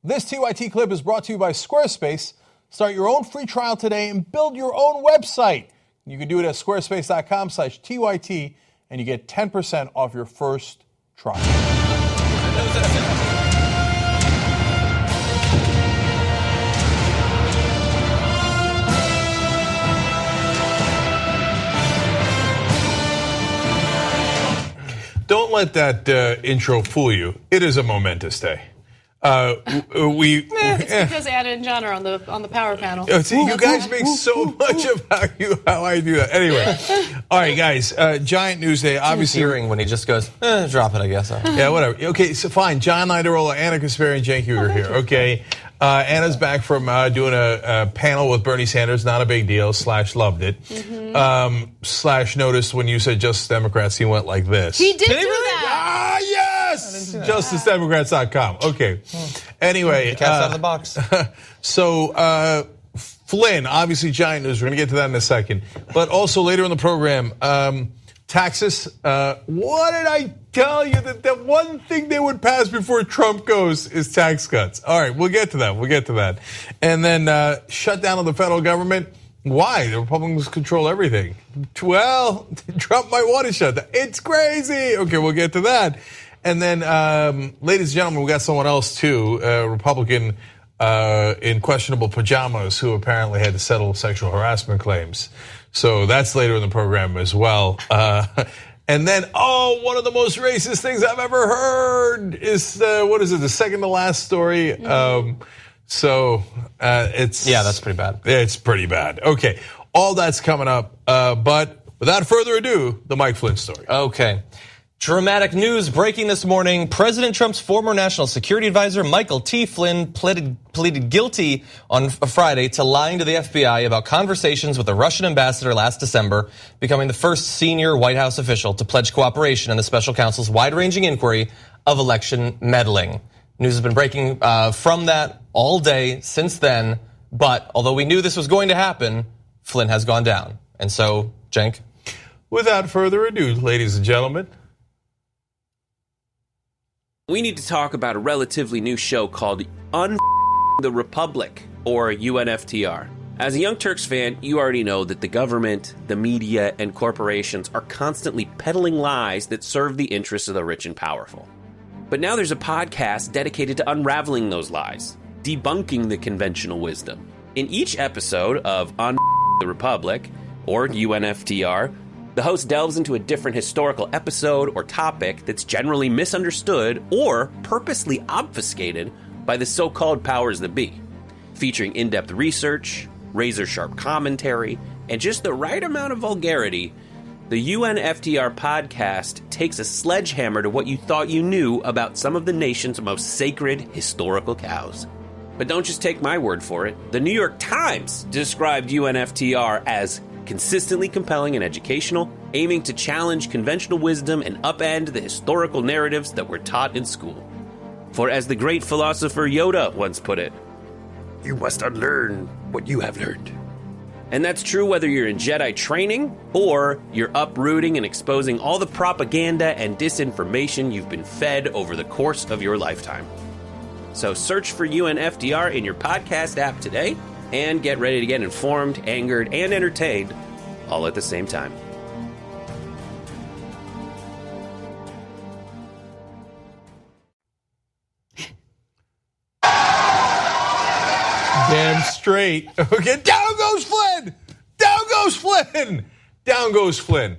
This TYT clip is brought to you by Squarespace. Start your own free trial today and build your own website. You can do it at squarespace.com/TYT and you get 10% off your first trial. Don't let that intro fool you. It is a momentous day. It's because Anna and John are on the power panel. See, you guys make so much of how I do that. Anyway, all right, guys. Giant news day. Obviously, hearing when he just goes, drop it. I guess. Yeah, whatever. Okay, so fine. John Niderola, Anna Kasperi, and Cenk are here. Okay, Anna's back from doing a panel with Bernie Sanders. Not a big deal. / loved it. / noticed when you said Justice Democrats, he went like this. He did that. Ah, yes. JusticeDemocrats.com. Okay. Anyway, cat's out of the box. So Flynn, obviously giant news. We're going to get to that in a second. But also later in the program, taxes. What did I tell you that the one thing they would pass before Trump goes is tax cuts? All right, we'll get to that. And then shutdown of the federal government. Why? The Republicans control everything. Well, Trump might want to shut down. It's crazy. Okay, we'll get to that. And then, ladies and gentlemen, we got someone else too, a Republican in questionable pajamas who apparently had to settle sexual harassment claims. So that's later in the program as well. And then, one of the most racist things I've ever heard is, the second to last story. It's... Yeah, that's pretty bad. It's pretty bad. Okay, all that's coming up. But without further ado, the Mike Flynn story. Okay. Dramatic news breaking this morning. President Trump's former national security advisor, Michael T. Flynn, pleaded guilty on Friday to lying to the FBI about conversations with the Russian ambassador last December, becoming the first senior White House official to pledge cooperation in the special counsel's wide-ranging inquiry of election meddling. News has been breaking from that all day since then, but although we knew this was going to happen, Flynn has gone down. And so, Cenk? Without further ado, ladies and gentlemen, we need to talk about a relatively new show called the Republic, or UNFTR. As a Young Turks fan, you already know that the government, the media, and corporations are constantly peddling lies that serve the interests of the rich and powerful. But now there's a podcast dedicated to unraveling those lies, debunking the conventional wisdom. In each episode of the Republic, or UNFTR, the host delves into a different historical episode or topic that's generally misunderstood or purposely obfuscated by the so-called powers that be. Featuring in-depth research, razor-sharp commentary, and just the right amount of vulgarity, the UNFTR podcast takes a sledgehammer to what you thought you knew about some of the nation's most sacred historical cows. But don't just take my word for it. The New York Times described UNFTR as consistently compelling and educational, aiming to challenge conventional wisdom and upend the historical narratives that were taught in school. For as the great philosopher Yoda once put it, you must unlearn what you have learned. And that's true whether you're in Jedi training or you're uprooting and exposing all the propaganda and disinformation you've been fed over the course of your lifetime. So search for UNFTR in your podcast app today and get ready to get informed, angered, and entertained all at the same time. Damn straight. Okay, down goes Flynn. Down goes Flynn. Down goes Flynn.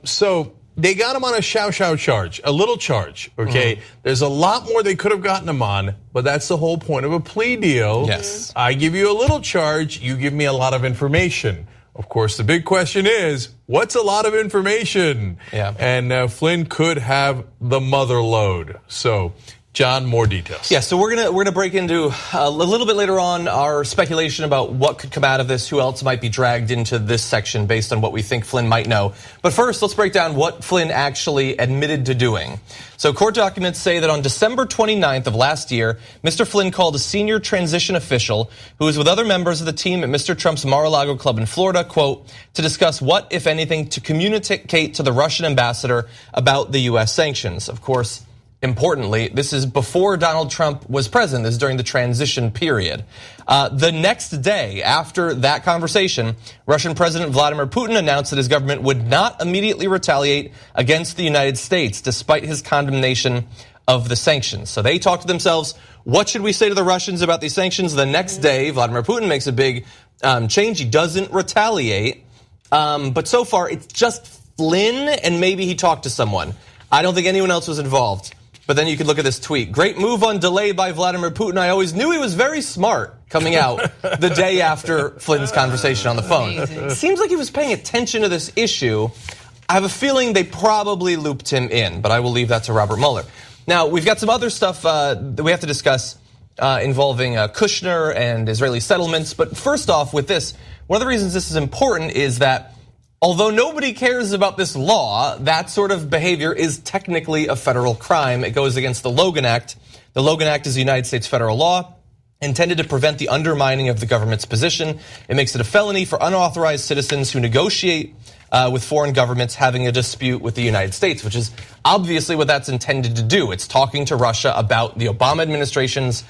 So they got him on a shout charge, a little charge. Okay, there's a lot more they could have gotten him on, but that's the whole point of a plea deal. Yes, I give you a little charge, you give me a lot of information. Of course, the big question is, what's a lot of information? Yeah, and Flynn could have the mother load. So. John, more details. Yeah, so we're gonna break into a little bit later on our speculation about what could come out of this, who else might be dragged into this section based on what we think Flynn might know. But first, let's break down what Flynn actually admitted to doing. So court documents say that on December 29th of last year, Mr. Flynn called a senior transition official who was with other members of the team at Mr. Trump's Mar-a-Lago club in Florida, quote, to discuss what, if anything, to communicate to the Russian ambassador about the U.S. sanctions. Of course, importantly, this is before Donald Trump was president. This is during the transition period. The next day after that conversation, Russian President Vladimir Putin announced that his government would not immediately retaliate against the United States, despite his condemnation of the sanctions. So they talked to themselves, what should we say to the Russians about these sanctions? The next day, Vladimir Putin makes a big change. He doesn't retaliate. But so far, it's just Flynn, and maybe he talked to someone. I don't think anyone else was involved. But then you could look at this tweet. Great move on delay by Vladimir Putin. I always knew he was very smart coming out the day after Flynn's conversation on the phone. It seems like he was paying attention to this issue. I have a feeling they probably looped him in, but I will leave that to Robert Mueller. Now, we've got some other stuff that we have to discuss involving Kushner and Israeli settlements. But first off, with this, one of the reasons this is important is that although nobody cares about this law, that sort of behavior is technically a federal crime. It goes against the Logan Act. The Logan Act is a United States federal law intended to prevent the undermining of the government's position. It makes it a felony for unauthorized citizens who negotiate with foreign governments having a dispute with the United States, which is obviously what that's intended to do. It's talking to Russia about the Obama administration's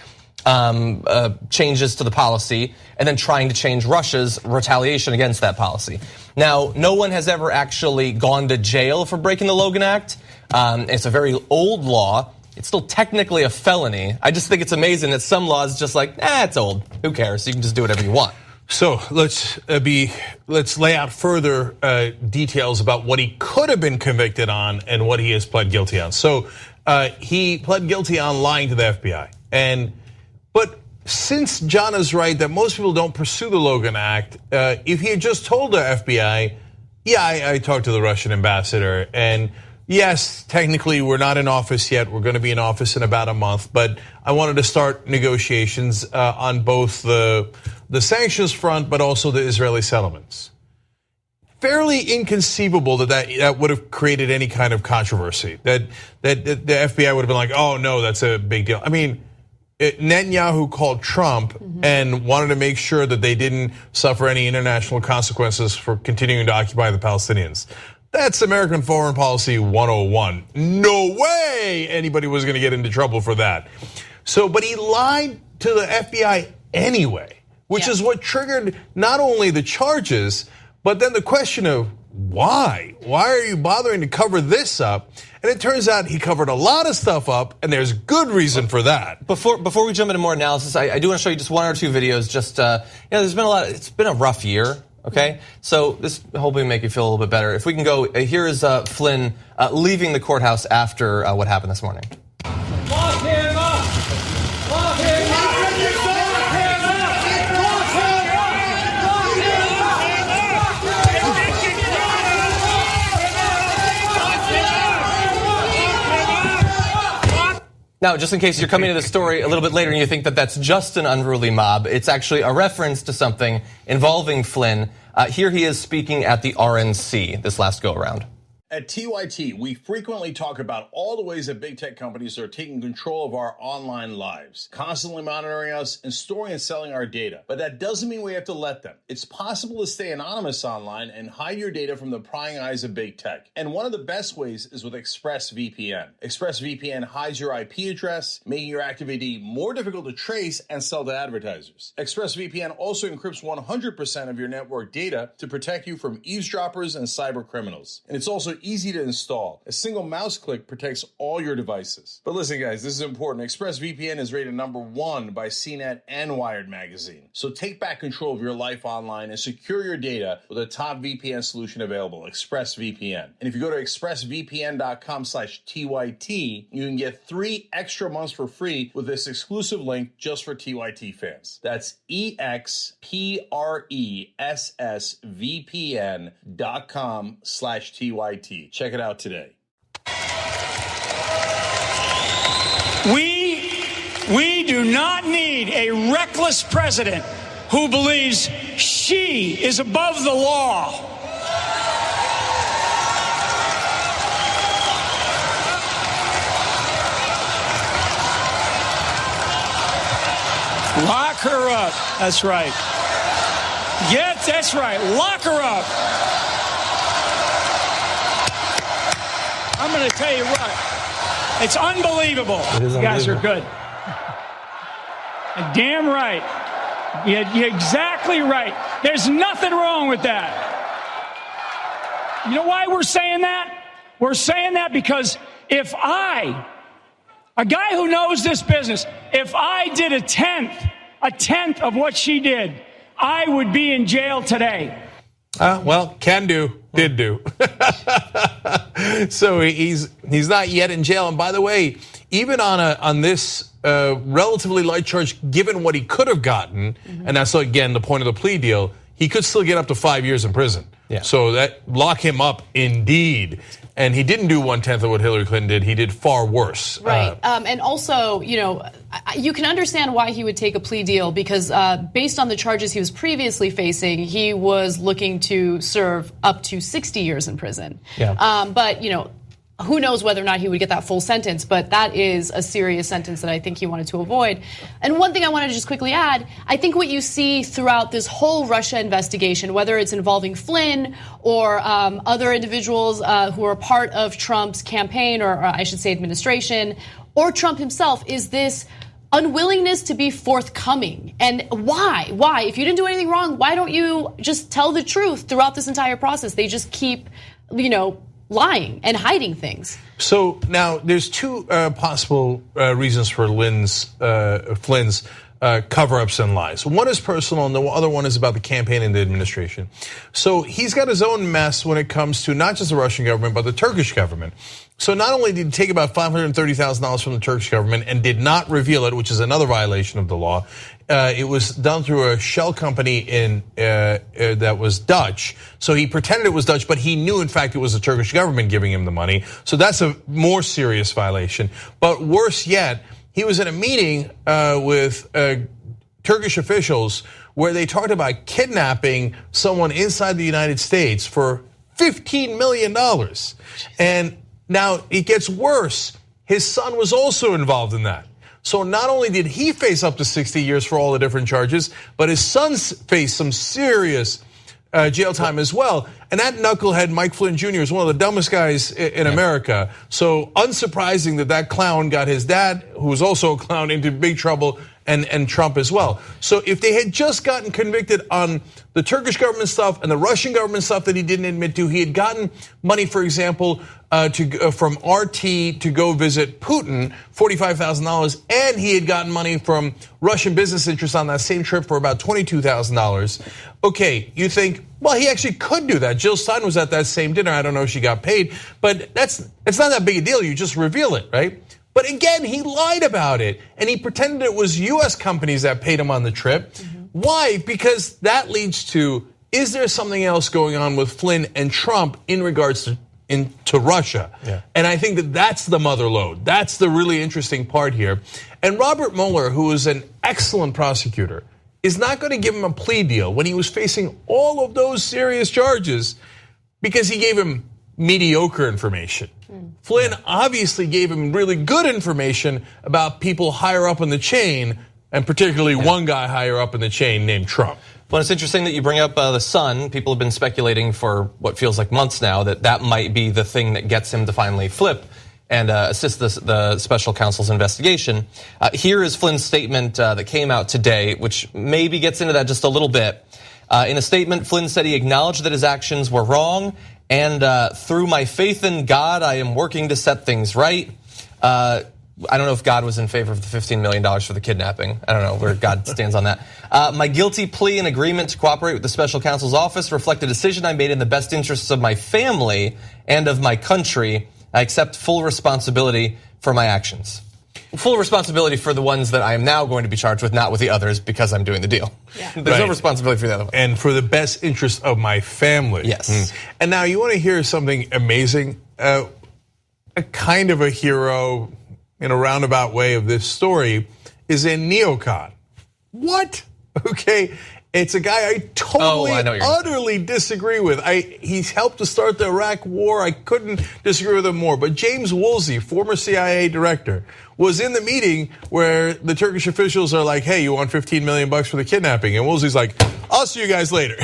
changes to the policy and then trying to change Russia's retaliation against that policy. Now, no one has ever actually gone to jail for breaking the Logan Act. It's a very old law. It's still technically a felony. I just think it's amazing that some laws just like, it's old. Who cares? You can just do whatever you want. So let's lay out further details about what he could have been convicted on and what he has pled guilty on. So he pled guilty on lying to the FBI. But since John is right that most people don't pursue the Logan Act, if he had just told the FBI, I talked to the Russian ambassador, and yes, technically we're not in office yet. We're going to be in office in about a month, but I wanted to start negotiations on both the sanctions front, but also the Israeli settlements. Fairly inconceivable that would have created any kind of controversy. That the FBI would have been like, oh no, that's a big deal. I mean, Netanyahu called Trump and wanted to make sure that they didn't suffer any international consequences for continuing to occupy the Palestinians. That's American foreign policy 101. No way anybody was going to get into trouble for that. But he lied to the FBI anyway, which is what triggered not only the charges, but then the question of why? Why are you bothering to cover this up? And it turns out he covered a lot of stuff up, and there's good reason for that. Before we jump into more analysis, I do want to show you just one or two videos. Just there's been a lot. It's been a rough year. Okay, so this hopefully make you feel a little bit better. If we can go, here is Flynn leaving the courthouse after what happened this morning. Lock him up! Lock him up! Now, just in case you're coming to the story a little bit later and you think that that's just an unruly mob, it's actually a reference to something involving Flynn. Here he is speaking at the RNC this last go-around. At TYT, we frequently talk about all the ways that big tech companies are taking control of our online lives, constantly monitoring us and storing and selling our data. But that doesn't mean we have to let them. It's possible to stay anonymous online and hide your data from the prying eyes of big tech. And one of the best ways is with ExpressVPN. ExpressVPN hides your IP address, making your activity more difficult to trace and sell to advertisers. ExpressVPN also encrypts 100% of your network data to protect you from eavesdroppers and cyber criminals. And it's also easy to install. A single mouse click protects all your devices. But listen, guys, this is important. ExpressVPN is rated #1 by CNET and Wired magazine. So take back control of your life online and secure your data with a top VPN solution available, ExpressVPN. And if you go to expressvpn.com/TYT, you can get 3 extra months for free with this exclusive link just for TYT fans. That's expressvpn.com/TYT. Check it out today. We do not need a reckless president who believes she is above the law. Lock her up. That's right. Yes, that's right. Lock her up. I'm going to tell you what. It's unbelievable. You guys are good. Damn right. You're exactly right. There's nothing wrong with that. You know why we're saying that? We're saying that because if a guy who knows this business, if I did a tenth of what she did, I would be in jail today. Well, can do, did do. So he's not yet in jail. And by the way, even on this relatively light charge, given what he could have gotten, and that's again the point of the plea deal, he could still get up to 5 years in prison. Yeah. So that lock him up indeed. And he didn't do 1/10 of what Hillary Clinton did. He did far worse. Right. And also, you can understand why he would take a plea deal because based on the charges he was previously facing, he was looking to serve up to 60 years in prison. Yeah. But, who knows whether or not he would get that full sentence, but that is a serious sentence that I think he wanted to avoid. And one thing I wanted to just quickly add, I think what you see throughout this whole Russia investigation, whether it's involving Flynn or other individuals who are part of Trump's campaign, or I should say administration, or Trump himself, is this unwillingness to be forthcoming. And why? Why? If you didn't do anything wrong, why don't you just tell the truth throughout this entire process? They just keep, lying and hiding things. So now there's two possible reasons for Flynn's cover-ups and lies. One is personal and the other one is about the campaign and the administration. So he's got his own mess when it comes to not just the Russian government, but the Turkish government. So not only did he take about $530,000 from the Turkish government and did not reveal it, which is another violation of the law, it was done through a shell company that was Dutch. So he pretended it was Dutch, but he knew, in fact, it was the Turkish government giving him the money. So that's a more serious violation. But worse yet, he was in a meeting with Turkish officials where they talked about kidnapping someone inside the United States for $15 million. And now it gets worse. His son was also involved in that. So not only did he face up to 60 years for all the different charges, but his son's faced some serious jail time as well. And that knucklehead, Mike Flynn Jr., is one of the dumbest guys in America. So unsurprising that clown got his dad, who was also a clown, into big trouble, and Trump as well. So if they had just gotten convicted on the Turkish government stuff and the Russian government stuff that he didn't admit to, he had gotten money, for example, from RT to go visit Putin, $45,000, and he had gotten money from Russian business interests on that same trip for about $22,000. Okay, you think, well, he actually could do that. Jill Stein was at that same dinner. I don't know if she got paid, but it's not that big a deal. You just reveal it, right? But again, he lied about it, and he pretended it was US companies that paid him on the trip. Why? Because that leads to, is there something else going on with Flynn and Trump in regards to Russia? Yeah. And I think that's the mother lode. That's the really interesting part here. And Robert Mueller, who is an excellent prosecutor, is not going to give him a plea deal when he was facing all of those serious charges because he gave him mediocre information. Flynn obviously gave him really good information about people higher up in the chain, and particularly one guy higher up in the chain named Trump. Well, it's interesting that you bring up the son. People have been speculating for what feels like months now that might be the thing that gets him to finally flip and assist the special counsel's investigation. Here is Flynn's statement that came out today, which maybe gets into that just a little bit. In a statement, Flynn said he acknowledged that his actions were wrong, and through my faith in God, I am working to set things right. I don't know if God was in favor of the $15 million for the kidnapping. I don't know where God stands on that. My guilty plea and agreement to cooperate with the special counsel's office reflect a decision I made in the best interests of my family and of my country. I accept full responsibility for my actions. Full responsibility for the ones that I am now going to be charged with, not with the others, because I'm doing the deal. Yeah. There's no responsibility for the other one. And for the best interest of my family. Yes. And now you want to hear something amazing? A kind of a hero in a roundabout way of this story is in neocon. What? Okay. It's a guy I totally, utterly disagree with. He's helped to start the Iraq war. I couldn't disagree with him more. But James Woolsey, former CIA director, was in the meeting where the Turkish officials are like, hey, you want $15 million for the kidnapping? And Woolsey's like, I'll see you guys later.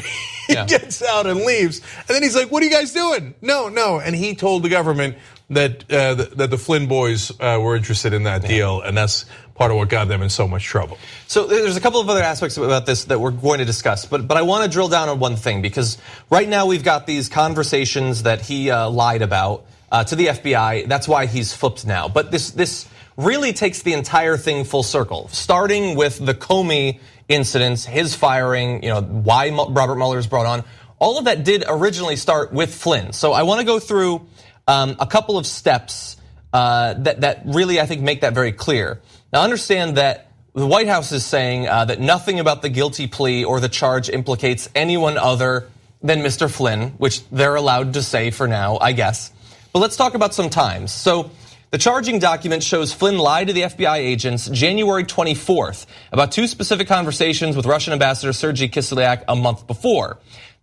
He gets out and leaves. And then he's like, what are you guys doing? No. And he told the government, that the Flynn boys were interested in that deal, and that's part of what got them in so much trouble. So there's a couple of other aspects about this that we're going to discuss, but I want to drill down on one thing, because right now we've got these conversations that he lied about to the FBI. That's why he's flipped now. But this really takes the entire thing full circle, starting with the Comey incidents, his firing, why Robert Mueller is brought on. All of that did originally start with Flynn. So I want to go through a couple of steps that really, I think, make that very clear. Now, understand that the White House is saying that nothing about the guilty plea or the charge implicates anyone other than Mr. Flynn, which they're allowed to say for now, I guess. But let's talk about some times. So the charging document shows Flynn lied to the FBI agents January 24th about two specific conversations with Russian Ambassador Sergei Kislyak a month before.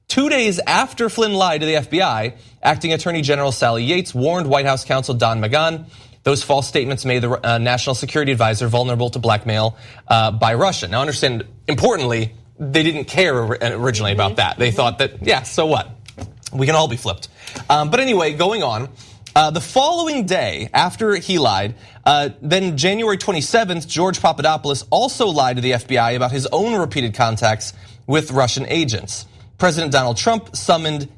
2 days after Flynn lied to the FBI, Acting Attorney General Sally Yates warned White House counsel Don McGahn those false statements made the National Security Advisor vulnerable to blackmail by Russia. Now, understand, importantly, they didn't care originally about that. They thought that, yeah, so what? We can all be flipped. But anyway, going on. The following day after he lied, then January 27th, George Papadopoulos also lied to the FBI about his own repeated contacts with Russian agents. President Donald Trump summoned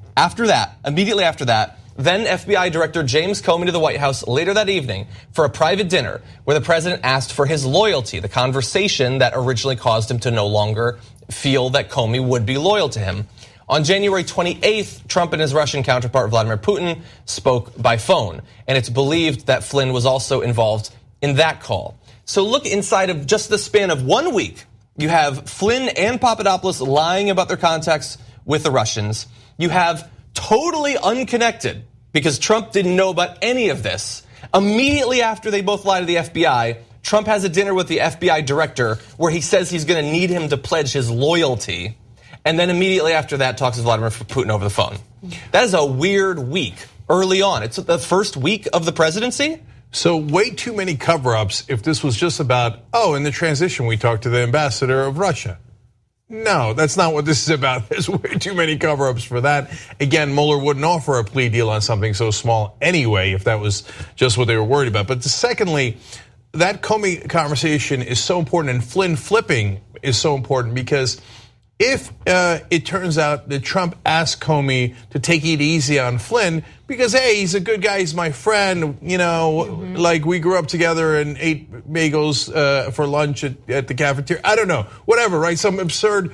immediately after that, then FBI Director James Comey to the White House later that evening for a private dinner where the president asked for his loyalty, the conversation that originally caused him to no longer feel that Comey would be loyal to him. On January 28th, Trump and his Russian counterpart Vladimir Putin spoke by phone, and it's believed that Flynn was also involved in that call. So look, inside of just the span of 1 week, you have Flynn and Papadopoulos lying about their contacts with the Russians. You have totally unconnected, because Trump didn't know about any of this. Immediately after they both lied to the FBI, Trump has a dinner with the FBI director where he says he's going to need him to pledge his loyalty. And then immediately after that talks to Vladimir Putin over the phone. That is a weird week early on. It's the first week of the presidency. So way too many cover-ups if this was just about, in the transition we talked to the ambassador of Russia. No, that's not what this is about. There's way too many cover-ups for that. Again, Mueller wouldn't offer a plea deal on something so small anyway if that was just what they were worried about. But secondly, that Comey conversation is so important, and Flynn flipping is so important, because if it turns out that Trump asked Comey to take it easy on Flynn because, hey, he's a good guy, he's my friend, like we grew up together and ate bagels for lunch at the cafeteria, I don't know, whatever, right? Some absurd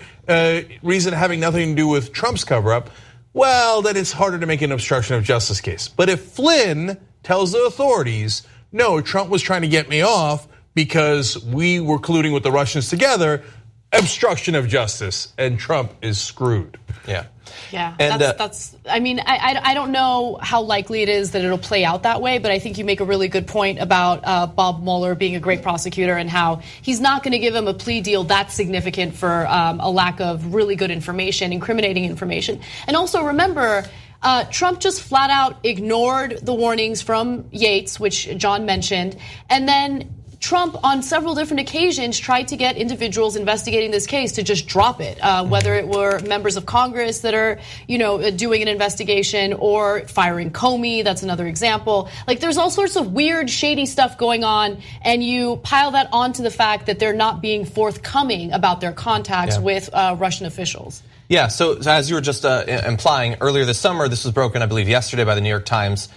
reason having nothing to do with Trump's cover-up, well, then it's harder to make an obstruction of justice case. But if Flynn tells the authorities, no, Trump was trying to get me off because we were colluding with the Russians together, obstruction of justice, and Trump is screwed. Yeah, and that's. I mean, I don't know how likely it is that it'll play out that way, but I think you make a really good point about Bob Mueller being a great prosecutor and how he's not going to give him a plea deal that's significant for a lack of really good information, incriminating information. And also remember, Trump just flat out ignored the warnings from Yates, which John mentioned, and then Trump, on several different occasions, tried to get individuals investigating this case to just drop it, whether it were members of Congress that are, doing an investigation, or firing Comey. That's another example. Like, there's all sorts of weird, shady stuff going on, and you pile that onto the fact that they're not being forthcoming about their contacts with Russian officials. Yeah, so as you were just implying, earlier this summer, this was broken, I believe, yesterday by the New York Times.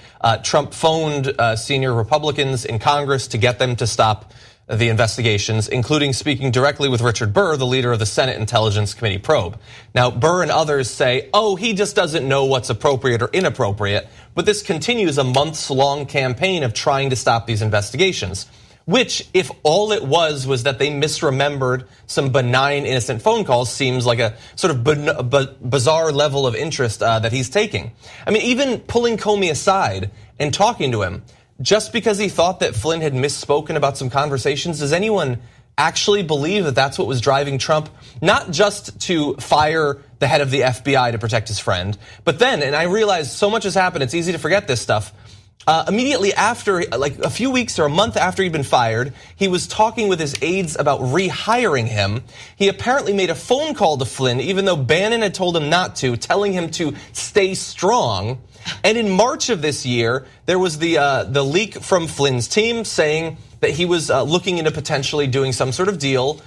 Trump phoned senior Republicans in Congress to get them to stop the investigations, including speaking directly with Richard Burr, the leader of the Senate Intelligence Committee probe. Now, Burr and others say, he just doesn't know what's appropriate or inappropriate, but this continues a months-long campaign of trying to stop these investigations. Which, if all it was that they misremembered some benign, innocent phone calls, seems like a sort of bizarre level of interest that he's taking. I mean, even pulling Comey aside and talking to him, just because he thought that Flynn had misspoken about some conversations, does anyone actually believe that that's what was driving Trump? Not just to fire the head of the FBI to protect his friend, but then, and I realize so much has happened, it's easy to forget this stuff, Immediately after, like a few weeks or a month after he'd been fired, he was talking with his aides about rehiring him. He apparently made a phone call to Flynn, even though Bannon had told him not to, telling him to stay strong. And in March of this year, there was the leak from Flynn's team saying that he was looking into potentially doing some sort of deal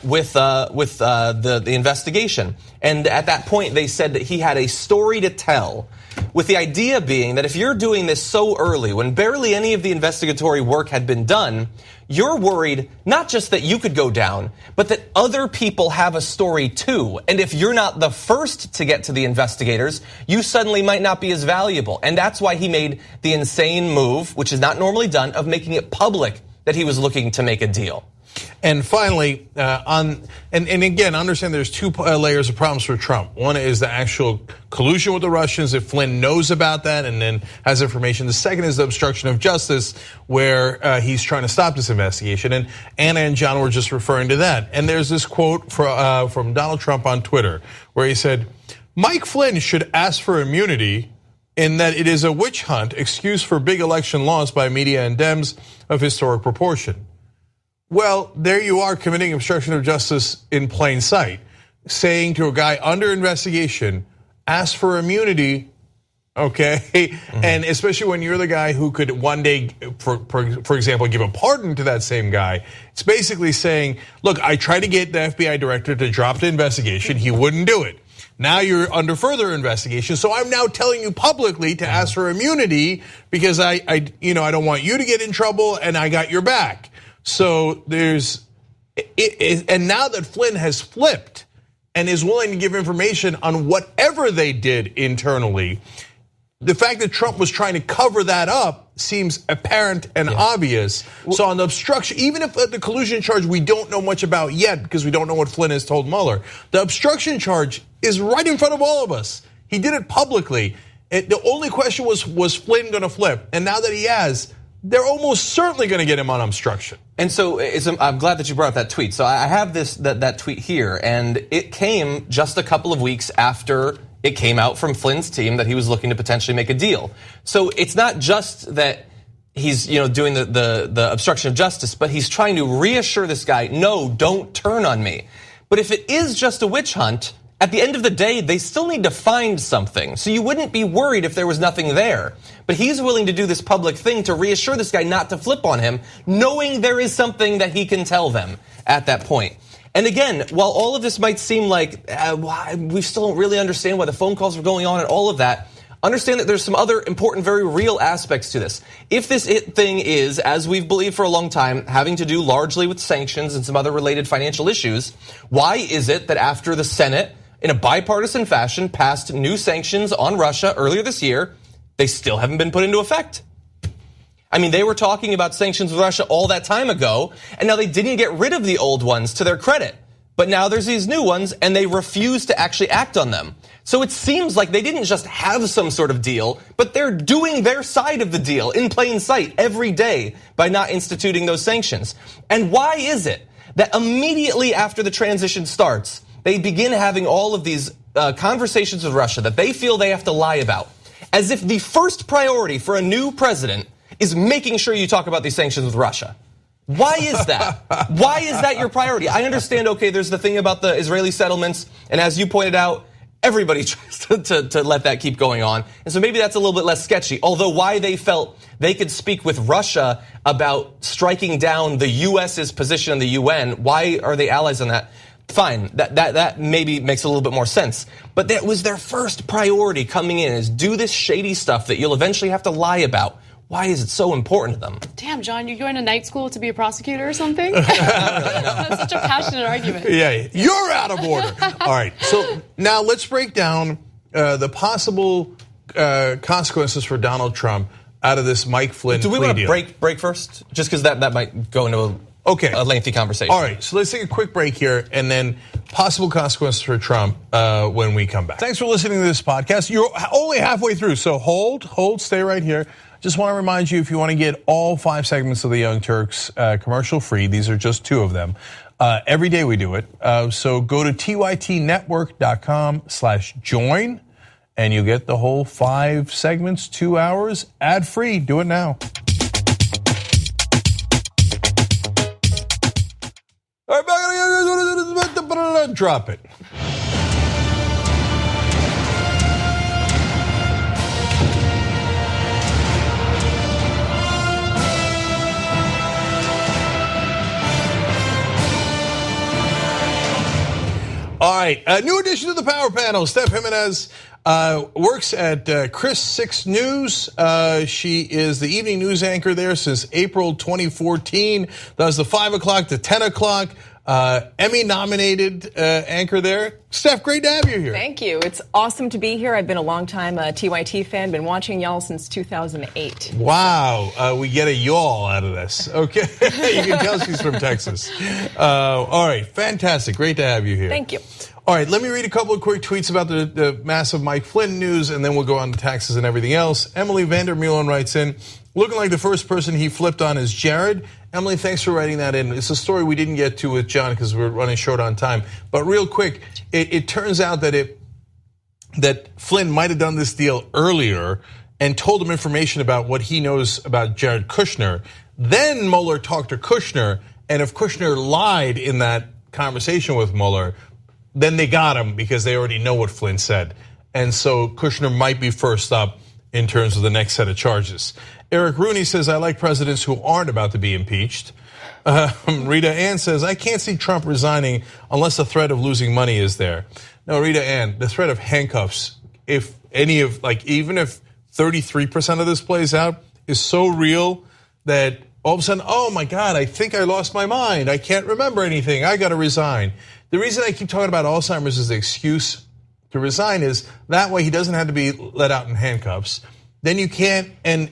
with the investigation. And at that point, they said that he had a story to tell, with the idea being that if you're doing this so early, when barely any of the investigatory work had been done, you're worried not just that you could go down, but that other people have a story too. And if you're not the first to get to the investigators, you suddenly might not be as valuable. And that's why he made the insane move, which is not normally done, of making it public that he was looking to make a deal. And finally, and again, understand there's two layers of problems for Trump. One is the actual collusion with the Russians, if Flynn knows about that and then has information. The second is the obstruction of justice, where he's trying to stop this investigation. And Anna and John were just referring to that. And there's this quote from Donald Trump on Twitter, where he said, Mike Flynn should ask for immunity in that it is a witch hunt excuse for big election loss by media and Dems of historic proportion. Well, there you are committing obstruction of justice in plain sight, saying to a guy under investigation, ask for immunity, okay? Mm-hmm. And especially when you're the guy who could one day, for example, give a pardon to that same guy. It's basically saying, look, I tried to get the FBI director to drop the investigation. He wouldn't do it. Now you're under further investigation. So I'm now telling you publicly to ask for immunity because I don't want you to get in trouble and I got your back. So and now that Flynn has flipped and is willing to give information on whatever they did internally, the fact that Trump was trying to cover that up seems apparent and obvious. So on the obstruction, even if the collusion charge we don't know much about yet because we don't know what Flynn has told Mueller, the obstruction charge is right in front of all of us. He did it publicly. The only question was Flynn going to flip? And now that he has, they're almost certainly going to get him on obstruction. And so I'm glad that you brought up that tweet. So I have that tweet here, and it came just a couple of weeks after it came out from Flynn's team that he was looking to potentially make a deal. So it's not just that he's doing the obstruction of justice, but he's trying to reassure this guy, no, don't turn on me. But if it is just a witch hunt, at the end of the day, they still need to find something. So you wouldn't be worried if there was nothing there. But he's willing to do this public thing to reassure this guy not to flip on him, knowing there is something that he can tell them at that point. And again, while all of this might seem like we still don't really understand why the phone calls were going on and all of that, understand that there's some other important, very real aspects to this. If this thing is, as we've believed for a long time, having to do largely with sanctions and some other related financial issues, why is it that after the Senate, in a bipartisan fashion, passed new sanctions on Russia earlier this year, they still haven't been put into effect? I mean, they were talking about sanctions with Russia all that time ago, and now they didn't get rid of the old ones, to their credit. But now there's these new ones, and they refuse to actually act on them. So it seems like they didn't just have some sort of deal, but they're doing their side of the deal in plain sight every day by not instituting those sanctions. And why is it that immediately after the transition starts, they begin having all of these conversations with Russia that they feel they have to lie about, as if the first priority for a new president is making sure you talk about these sanctions with Russia? Why is that? Why is that your priority? I understand, okay, there's the thing about the Israeli settlements, and as you pointed out, everybody tries to let that keep going on. And so maybe that's a little bit less sketchy. Although why they felt they could speak with Russia about striking down the US's position in the UN, why are they allies on that? Fine, that maybe makes a little bit more sense. But that was their first priority coming in, is do this shady stuff that you'll eventually have to lie about. Why is it so important to them? Damn, John, you're going to night school to be a prosecutor or something? That's such a passionate argument. Yeah, you're out of order. All right, so now let's break down the possible consequences for Donald Trump out of this Mike Flynn plea deal. Do we want to break first? Just because that might go into a lengthy conversation. All right, so let's take a quick break here and then possible consequences for Trump when we come back. Thanks for listening to this podcast. You're only halfway through, so hold, stay right here. Just want to remind you, if you want to get all 5 segments of the Young Turks commercial free, these are just 2 of them. Every day we do it. So go to tytnetwork.com/join and you get the whole 5 segments, 2 hours, ad-free. Do it now. All right, drop it. All right, a new addition to the Power Panel. Stephania Jimenez works at Chris 6 News. She is the evening news anchor there since April 2014. Does the 5 o'clock to 10 o'clock. Emmy-nominated anchor there. Steph, great to have you here. Thank you. It's awesome to be here. I've been a long-time TYT fan, been watching y'all since 2008. Wow, we get a y'all out of this. Okay, you can tell she's from Texas. All right, fantastic. Great to have you here. Thank you. All right, let me read a couple of quick tweets about the massive Mike Flynn news, and then we'll go on to taxes and everything else. Emily Vandermeulen writes in, looking like the first person he flipped on is Jared. Emily, thanks for writing that in. It's a story we didn't get to with John because we're running short on time. But real quick, it turns out that Flynn might have done this deal earlier and told him information about what he knows about Jared Kushner. Then Mueller talked to Kushner, and if Kushner lied in that conversation with Mueller, then they got him because they already know what Flynn said. And so Kushner might be first up in terms of the next set of charges. Eric Rooney says, I like presidents who aren't about to be impeached. Rita Ann says, I can't see Trump resigning unless the threat of losing money is there. No, Rita Ann, the threat of handcuffs, if any of, like, even if 33% of this plays out, is so real that all of a sudden, oh my God, I think I lost my mind. I can't remember anything. I got to resign. The reason I keep talking about Alzheimer's as the excuse to resign is that way he doesn't have to be let out in handcuffs. Then you can't, and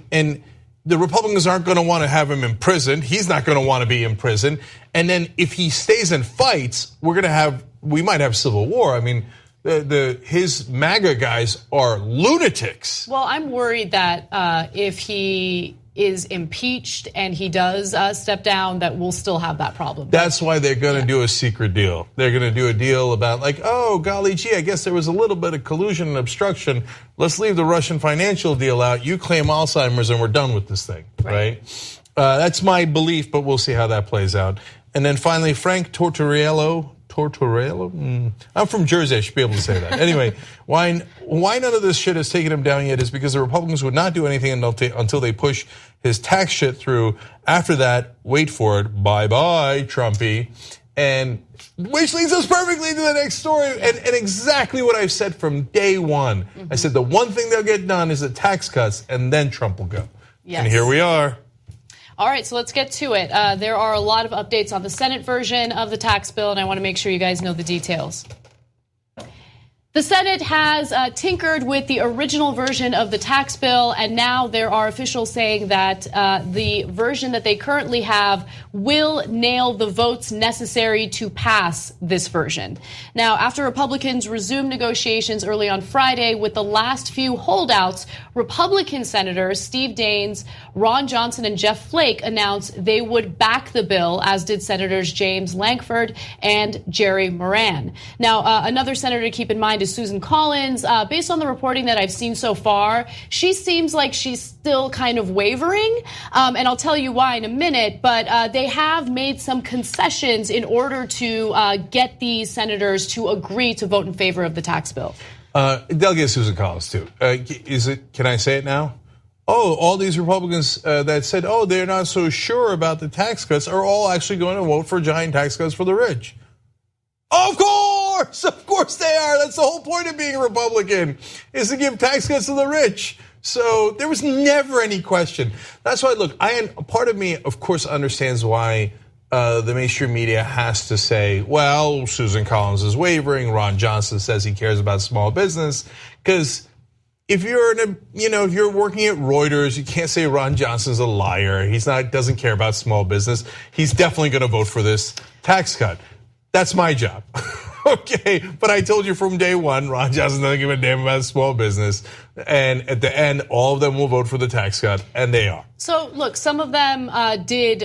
the Republicans aren't going to want to have him imprisoned. He's not going to want to be imprisoned. And then if he stays and fights, we might have civil war. I mean, his MAGA guys are lunatics. Well, I'm worried that if he is impeached and he does step down, that we'll still have that problem. That's why they're going to do a secret deal. They're going to do a deal about like, oh, golly gee, I guess there was a little bit of collusion and obstruction. Let's leave the Russian financial deal out. You claim Alzheimer's and we're done with this thing, right? That's my belief, but we'll see how that plays out. And then finally, Frank Tortorello. I'm from Jersey, I should be able to say that. Anyway, why none of this shit has taken him down yet is because the Republicans would not do anything until they push his tax shit through. After that, wait for it, bye-bye, Trumpy. And which leads us perfectly to the next story, and exactly what I've said from day one. I said the one thing they'll get done is the tax cuts, and then Trump will go. Yes. And here we are. All right, so let's get to it. There are a lot of updates on the Senate version of the tax bill, and I want to make sure you guys know the details. The Senate has tinkered with the original version of the tax bill, and now there are officials saying that the version that they currently have will nail the votes necessary to pass this version. Now, after Republicans resumed negotiations early on Friday with the last few holdouts, Republican Senators Steve Daines, Ron Johnson, and Jeff Flake announced they would back the bill, as did Senators James Lankford and Jerry Moran. Now, another senator to keep in mind is Susan Collins. Based on the reporting that I've seen so far, she seems like she's still kind of wavering, and I'll tell you why in a minute, but they have made some concessions in order to get these senators to agree to vote in favor of the tax bill. They'll get Susan Collins too. Can I say it now? Oh, all these Republicans that said, oh, they're not so sure about the tax cuts are all actually going to vote for giant tax cuts for the rich. Of course they are. That's the whole point of being a Republican, is to give tax cuts to the rich. So there was never any question. That's why, look, part of me, of course, understands why the mainstream media has to say, well, Susan Collins is wavering. Ron Johnson says he cares about small business. Because if you're if you're working at Reuters, you can't say Ron Johnson's a liar. Doesn't care about small business. He's definitely going to vote for this tax cut. That's my job. Okay, but I told you from day one, Ron Johnson doesn't give a damn about small business. And at the end, all of them will vote for the tax cut, and they are. So, look, some of them did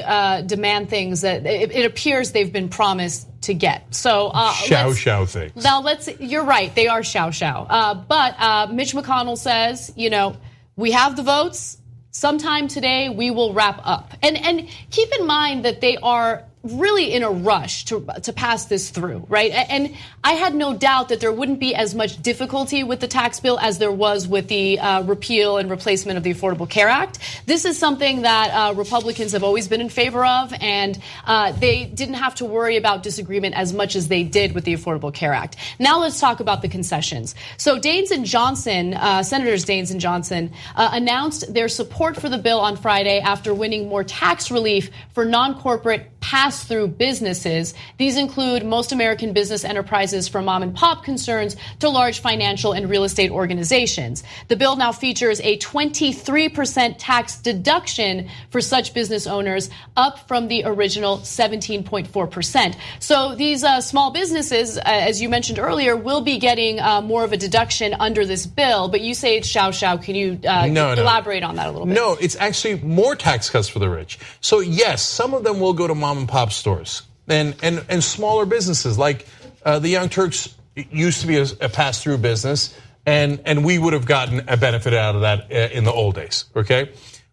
demand things that it appears they've been promised to get. So shao things. Now you're right, they are shao. But Mitch McConnell says, we have the votes. Sometime today we will wrap up. And keep in mind that they are really in a rush to pass this through, right? And I had no doubt that there wouldn't be as much difficulty with the tax bill as there was with the repeal and replacement of the Affordable Care Act. This is something that Republicans have always been in favor of, and they didn't have to worry about disagreement as much as they did with the Affordable Care Act. Now let's talk about the concessions. So Daines and Johnson, Senators Daines and Johnson, announced their support for the bill on Friday after winning more tax relief for non-corporate pass-through businesses. These include most American business enterprises from mom and pop concerns to large financial and real estate organizations. The bill now features a 23% tax deduction for such business owners, up from the original 17.4%. So these small businesses, as you mentioned earlier, will be getting more of a deduction under this bill, but you say it's shao. Can you elaborate on that a little bit? No, it's actually more tax cuts for the rich. So yes, some of them will go to mom and pop stores and smaller businesses like the Young Turks used to be a pass-through business, and we would have gotten a benefit out of that in the old days, okay?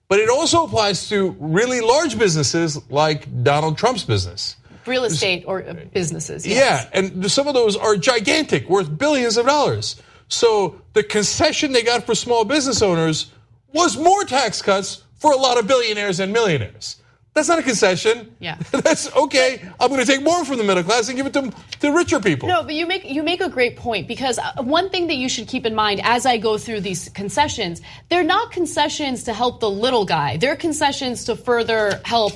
But it also applies to really large businesses like Donald Trump's business. Real estate or businesses, yes. Yeah, and some of those are gigantic, worth billions of dollars. So the concession they got for small business owners was more tax cuts for a lot of billionaires and millionaires. That's not a concession. Yeah. That's okay. I'm going to take more from the middle class and give it to richer people. No, but you make a great point, because one thing that you should keep in mind as I go through these concessions, they're not concessions to help the little guy. They're concessions to further help,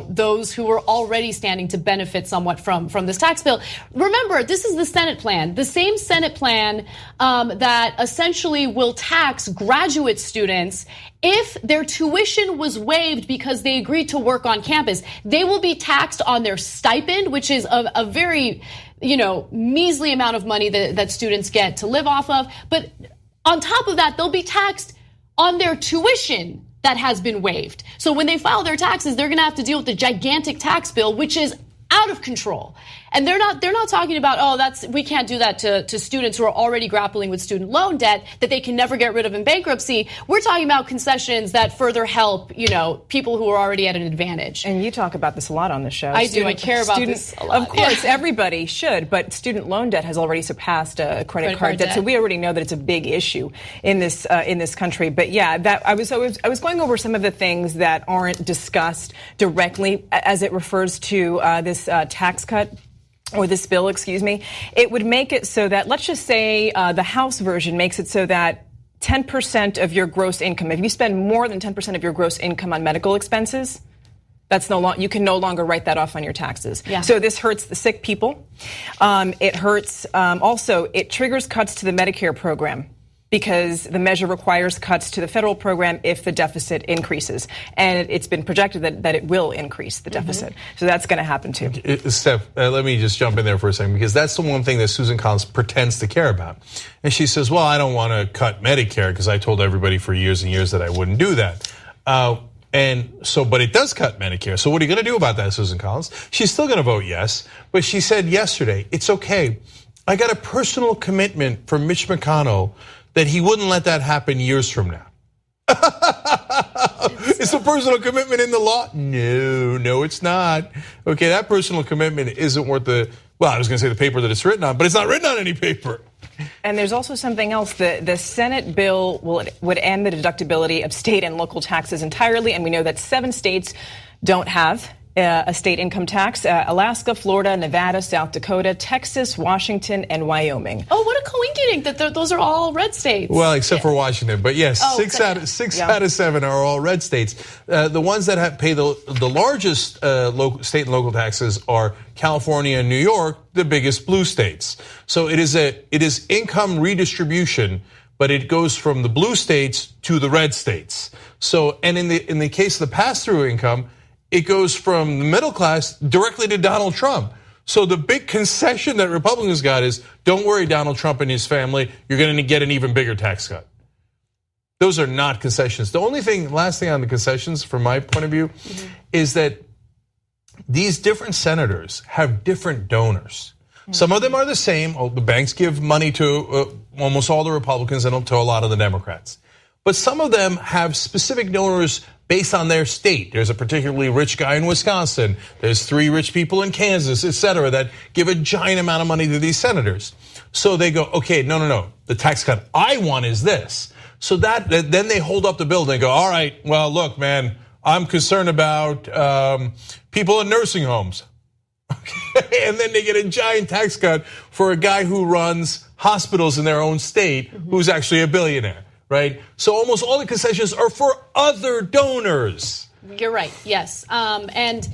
those who are already standing to benefit somewhat from this tax bill. Remember, this is the Senate plan, the same Senate plan that essentially will tax graduate students if their tuition was waived because they agreed to work on campus. They will be taxed on their stipend, which is a very, measly amount of money that students get to live off of. But on top of that, they'll be taxed on their tuition that has been waived. So when they file their taxes, they're gonna have to deal with the gigantic tax bill, which is out of control. And they're not talking about, we can't do that to students who are already grappling with student loan debt that they can never get rid of in bankruptcy. We're talking about concessions that further help, people who are already at an advantage. And you talk about this a lot on the show. I do. I care about this a lot. Of course, everybody should, but student loan debt has already surpassed credit card debt. So we already know that it's a big issue in this country. But yeah, that I was going over some of the things that aren't discussed directly as it refers to this tax cut. Or this bill, excuse me. It would make it so that, let's just say the House version makes it so that 10% of your gross income, if you spend more than 10% of your gross income on medical expenses, you can no longer write that off on your taxes. Yeah. So this hurts the sick people. It hurts, also, it triggers cuts to the Medicare program, because the measure requires cuts to the federal program if the deficit increases. And it's been projected that it will increase the deficit. So that's going to happen too. Steph, let me just jump in there for a second, because that's the one thing that Susan Collins pretends to care about. And she says, well, I don't want to cut Medicare because I told everybody for years and years that I wouldn't do that. But it does cut Medicare. So what are you going to do about that, Susan Collins? She's still going to vote yes. But she said yesterday, it's okay. I got a personal commitment from Mitch McConnell that he wouldn't let that happen years from now. Is the personal commitment in the law? No, it's not. Okay, that personal commitment isn't worth I was going to say the paper that it's written on, but it's not written on any paper. And there's also something else. The Senate bill would end the deductibility of state and local taxes entirely, and we know that 7 states don't have a state income tax: Alaska, Florida, Nevada, South Dakota, Texas, Washington, and Wyoming. Oh, what a coincidence that those are all red states. Well, except for Washington, but yes, six out of 7 are all red states. The ones that pay the largest state and local taxes are California and New York, the biggest blue states. So it is income redistribution, but it goes from the blue states to the red states. So, and in the case of the pass-through income, it goes from the middle class directly to Donald Trump. So the big concession that Republicans got is, don't worry, Donald Trump and his family, you're going to get an even bigger tax cut. Those are not concessions. The last thing on the concessions, from my point of view, is that these different senators have different donors. Some of them are the same. The banks give money to almost all the Republicans and to a lot of the Democrats. But some of them have specific donors based on their state. There's a particularly rich guy in Wisconsin. There's 3 rich people in Kansas, et cetera, that give a giant amount of money to these senators. So they go, okay, no. The tax cut I want is this. So then they hold up the bill and they go, all right, well, look, man, I'm concerned about people in nursing homes. Okay, and then they get a giant tax cut for a guy who runs hospitals in their own state, who's actually a billionaire, right? So almost all the concessions are for other donors. You're right, yes. And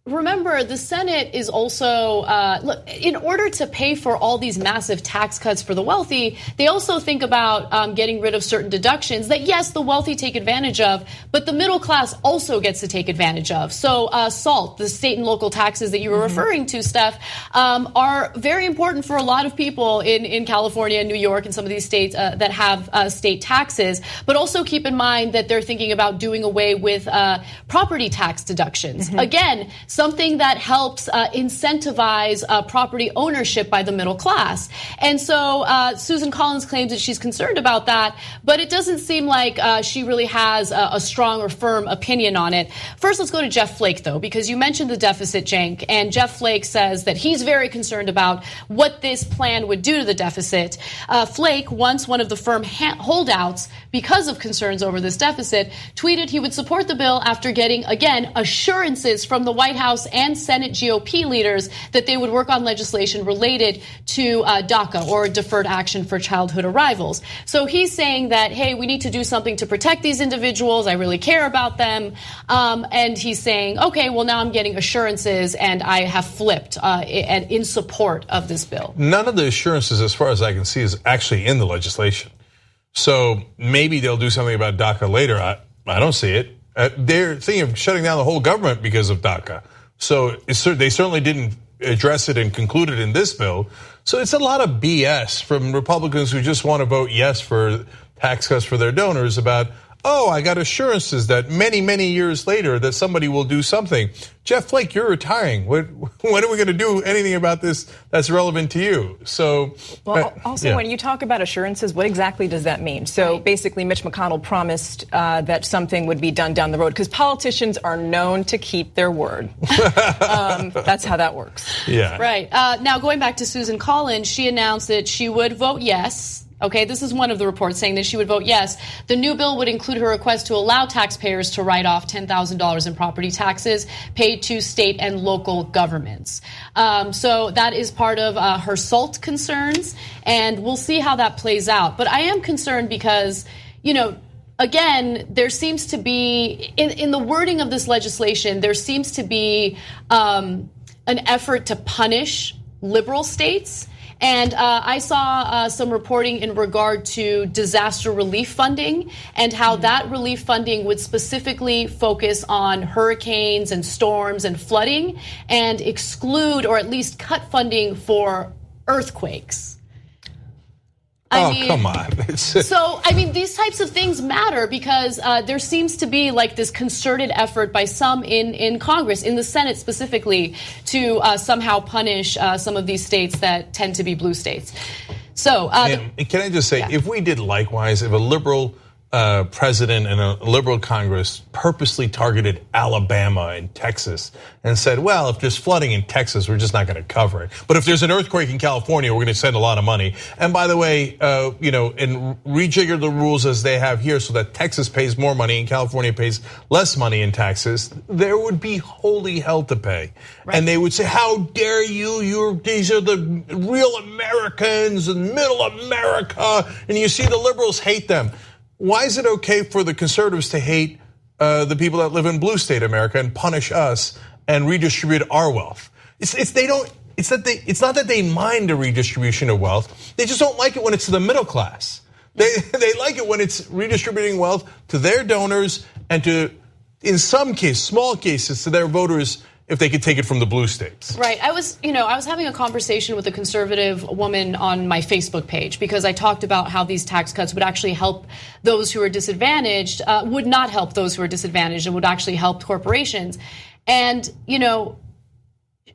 remember, the Senate is also, look, in order to pay for all these massive tax cuts for the wealthy, they also think about getting rid of certain deductions that, yes, the wealthy take advantage of, but the middle class also gets to take advantage of. So SALT, the state and local taxes that you were referring to, Steph, are very important for a lot of people in California and New York and some of these states that have state taxes. But also keep in mind that they're thinking about doing away with property tax deductions. Again, something that helps incentivize property ownership by the middle class. And so Susan Collins claims that she's concerned about that, but it doesn't seem like she really has a strong or firm opinion on it. First, let's go to Jeff Flake, though, because you mentioned the deficit, Cenk, and Jeff Flake says that he's very concerned about what this plan would do to the deficit. Flake, once one of the firm holdouts because of concerns over this deficit, tweeted he would support the bill after getting, again, assurances from the White House and Senate GOP leaders that they would work on legislation related to DACA, or Deferred Action for Childhood Arrivals. So he's saying that, hey, we need to do something to protect these individuals. I really care about them. And he's saying, okay, well, now I'm getting assurances and I have flipped in support of this bill. None of the assurances, as far as I can see, is actually in the legislation. So maybe they'll do something about DACA later. I don't see it. They're thinking of shutting down the whole government because of DACA. So they certainly didn't address it and conclude it in this bill. So it's a lot of BS from Republicans who just want to vote yes for tax cuts for their donors about, oh, I got assurances that many years later that somebody will do something. Jeff Flake, you're retiring. When are we going to do anything about this that's relevant to you? So, well, also when you talk about assurances, what exactly does that mean? So basically, Mitch McConnell promised that something would be done down the road, because politicians are known to keep their word. That's how that works. Yeah. Right. Now, going back to Susan Collins, she announced that she would vote yes. Okay, this is one of the reports saying that she would vote yes. The new bill would include her request to allow taxpayers to write off $10,000 in property taxes paid to state and local governments. So that is part of her SALT concerns, and we'll see how that plays out. But I am concerned because, again, there seems to be, in the wording of this legislation, there seems to be an effort to punish liberal states. And I saw some reporting in regard to disaster relief funding and how that relief funding would specifically focus on hurricanes and storms and flooding and exclude or at least cut funding for earthquakes. Come on. These types of things matter because there seems to be like this concerted effort by some in Congress, in the Senate specifically, to somehow punish some of these states that tend to be blue states. So, can I just say, if we did likewise, if a liberal president and a liberal Congress purposely targeted Alabama and Texas and said, well, if there's flooding in Texas, we're just not going to cover it. But if there's an earthquake in California, we're going to send a lot of money. And by the way, and rejigger the rules as they have here so that Texas pays more money and California pays less money in taxes, there would be holy hell to pay. Right. And they would say, how dare you, these are the real Americans and middle America. And you see the liberals hate them. Why is it okay for the conservatives to hate the people that live in blue state America and punish us and redistribute our wealth? It's not that they mind a redistribution of wealth. They just don't like it when it's to the middle class. They like it when it's redistributing wealth to their donors and to, in some cases, small cases, to their voters if they could take it from the blue states. Right. I was having a conversation with a conservative woman on my Facebook page because I talked about how these tax cuts would actually help those who are disadvantaged, would not help those who are disadvantaged, and would actually help corporations. And,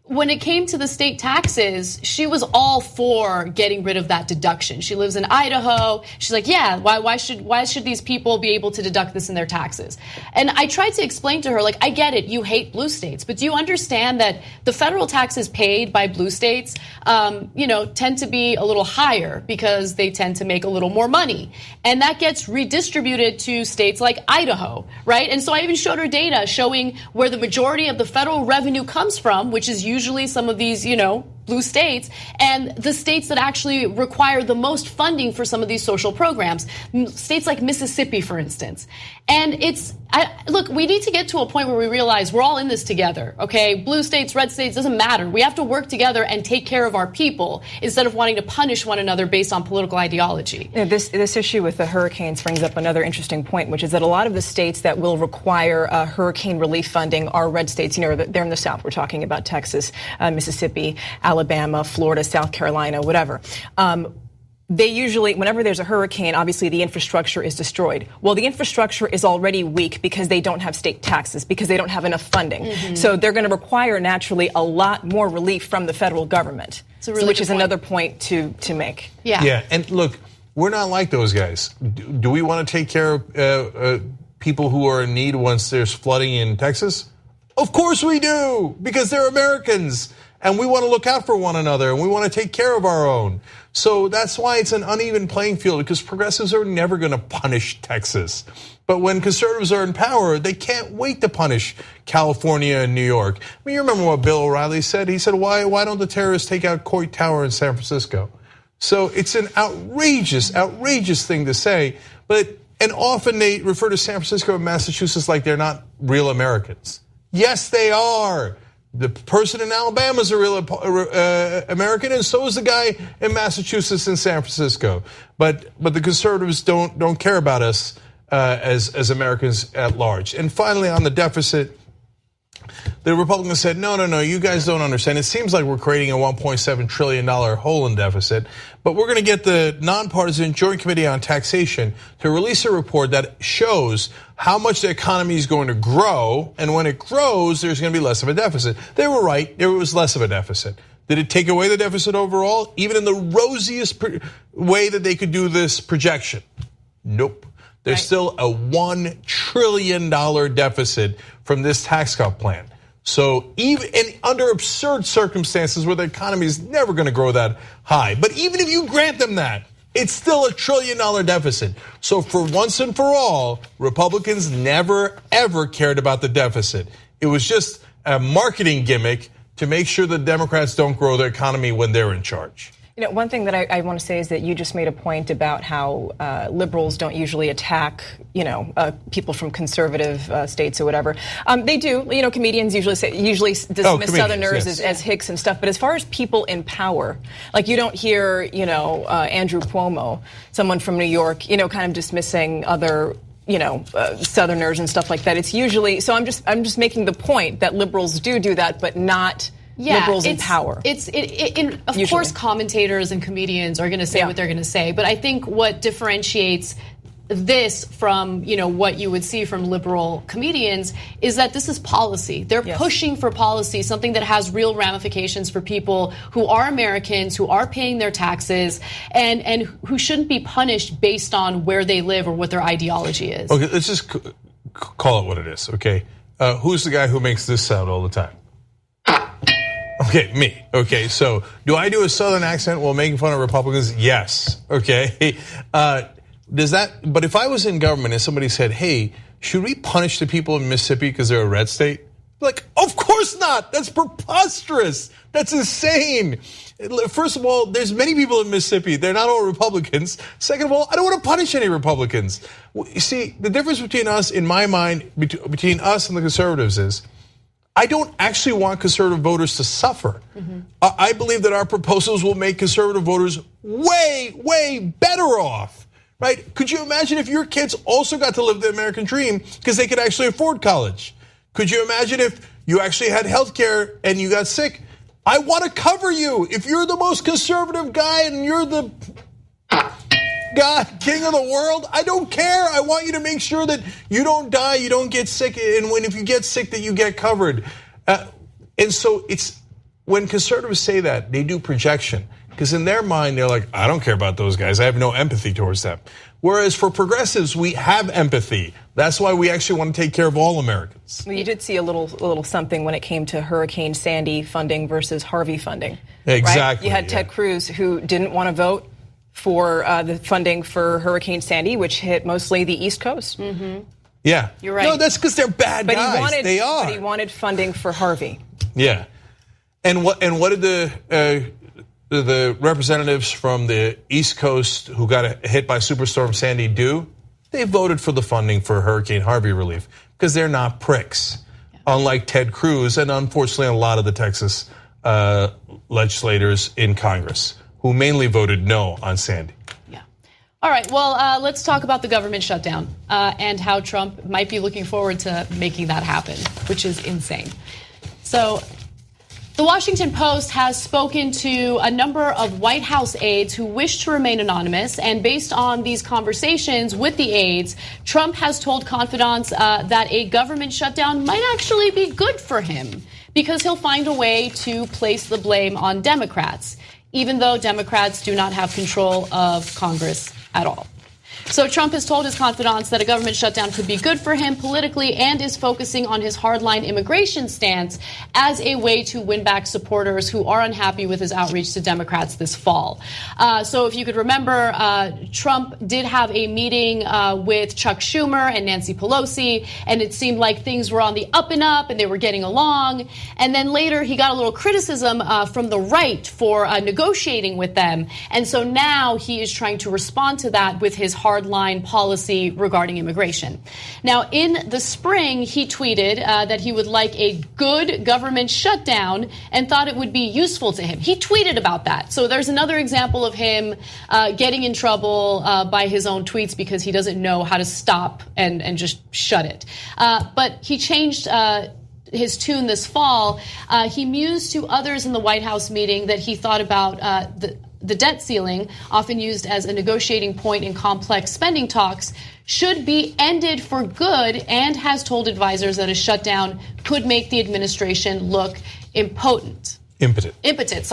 when it came to the state taxes, she was all for getting rid of that deduction. She lives in Idaho. She's like, yeah, why should these people be able to deduct this in their taxes? And I tried to explain to her, like, I get it, you hate blue states, but do you understand that the federal taxes paid by blue states, tend to be a little higher because they tend to make a little more money, and that gets redistributed to states like Idaho, right? And so I even showed her data showing where the majority of the federal revenue comes from, which is usually some of these, blue states, and the states that actually require the most funding for some of these social programs, states like Mississippi, for instance. And look, we need to get to a point where we realize we're all in this together, okay? Blue states, red states, doesn't matter. We have to work together and take care of our people instead of wanting to punish one another based on political ideology. This issue with the hurricanes brings up another interesting point, which is that a lot of the states that will require hurricane relief funding are red states. They're in the South. We're talking about Texas, Mississippi, Alabama, Florida, South Carolina, whatever. They usually, whenever there's a hurricane, obviously the infrastructure is destroyed. Well, the infrastructure is already weak because they don't have state taxes, because they don't have enough funding. Mm-hmm. So they're going to require, naturally, a lot more relief from the federal government, which is another point to make. Yeah, and look, we're not like those guys. Do we want to take care of people who are in need once there's flooding in Texas? Of course we do, because they're Americans. And we want to look out for one another, and we want to take care of our own. So that's why it's an uneven playing field, because progressives are never going to punish Texas. But when conservatives are in power, they can't wait to punish California and New York. I mean, you remember what Bill O'Reilly said? He said, why don't the terrorists take out Coit Tower in San Francisco? So it's an outrageous thing to say. And often they refer to San Francisco and Massachusetts like they're not real Americans. Yes, they are. The person in Alabama is a real American, and so is the guy in Massachusetts and San Francisco. But the conservatives don't care about us as Americans at large. And finally, on the deficit, the Republicans said, no, you guys don't understand. It seems like we're creating a $1.7 trillion hole in deficit, but we're going to get the nonpartisan Joint Committee on Taxation to release a report that shows how much the economy is going to grow, and when it grows, there's going to be less of a deficit. They were right. There was less of a deficit. Did it take away the deficit overall, even in the rosiest way that they could do this projection? Nope. There's still a $1 trillion deficit from this tax cut plan. So even under absurd circumstances where the economy is never going to grow that high, but even if you grant them that, it's still a $1 trillion deficit. So for once and for all, Republicans never, ever cared about the deficit. It was just a marketing gimmick to make sure the Democrats don't grow their economy when they're in charge. One thing that I want to say is that you just made a point about how liberals don't usually attack, people from conservative states or whatever. They do. Comedians usually dismiss Southerners as hicks and stuff. But as far as people in power, like you don't hear, Andrew Cuomo, someone from New York, kind of dismissing other Southerners and stuff like that. It's usually so. I'm just making the point that liberals do that, but not. Liberals in power. Of course, commentators and comedians are going to say what they're going to say, but I think what differentiates this from what you would see from liberal comedians is that this is policy. They're pushing for policy, something that has real ramifications for people who are Americans, who are paying their taxes, and who shouldn't be punished based on where they live or what their ideology is. Okay, let's just call it what it is. Okay, who's the guy who makes this sound all the time? Okay, me. Okay, so do I do a Southern accent while making fun of Republicans? Yes. Okay. But if I was in government and somebody said, hey, should we punish the people in Mississippi because they're a red state? Like, of course not. That's preposterous. That's insane. First of all, there's many people in Mississippi. They're not all Republicans. Second of all, I don't want to punish any Republicans. You see, the difference between us, in my mind, between us and the conservatives is, I don't actually want conservative voters to suffer. Mm-hmm. I believe that our proposals will make conservative voters way, way better off, right? Could you imagine if your kids also got to live the American dream because they could actually afford college? Could you imagine if you actually had health care and you got sick? I want to cover you. If you're the most conservative guy and you're the king of the world, I don't care. I want you to make sure that you don't die, you don't get sick, and if you get sick, that you get covered. And so when conservatives say that, they do projection. Because in their mind, they're like, I don't care about those guys. I have no empathy towards them. Whereas for progressives, we have empathy. That's why we actually want to take care of all Americans. Well, you did see a little something when it came to Hurricane Sandy funding versus Harvey funding. Exactly. Right? You had Ted Cruz, who didn't want to vote for the funding for Hurricane Sandy, which hit mostly the East Coast. Mm-hmm. Yeah. You're right. No, that's because they're bad guys. They are. But he wanted funding for Harvey. Yeah. And what did the representatives from the East Coast who got hit by Superstorm Sandy do? They voted for the funding for Hurricane Harvey relief because they're not pricks, unlike Ted Cruz and unfortunately a lot of the Texas legislators in Congress who mainly voted no on Sandy. Yeah. All right, well, let's talk about the government shutdown and how Trump might be looking forward to making that happen, which is insane. So the Washington Post has spoken to a number of White House aides who wish to remain anonymous, and based on these conversations with the aides, Trump has told confidants that a government shutdown might actually be good for him because he'll find a way to place the blame on Democrats, even though Democrats do not have control of Congress at all. So Trump has told his confidants that a government shutdown could be good for him politically and is focusing on his hardline immigration stance as a way to win back supporters who are unhappy with his outreach to Democrats this fall. So if you could remember, Trump did have a meeting with Chuck Schumer and Nancy Pelosi, and it seemed like things were on the up and up and they were getting along. And then later he got a little criticism from the right for negotiating with them. And so now he is trying to respond to that with his hardline policy regarding immigration. Now, in the spring, he tweeted that he would like a good government shutdown and thought it would be useful to him. He tweeted about that. So there's another example of him getting in trouble by his own tweets because he doesn't know how to stop and just shut it. But he changed his tune this fall. He mused to others in the White House meeting that he thought about the debt ceiling, often used as a negotiating point in complex spending talks, should be ended for good, and has told advisors that a shutdown could make the administration look impotent. Impotent.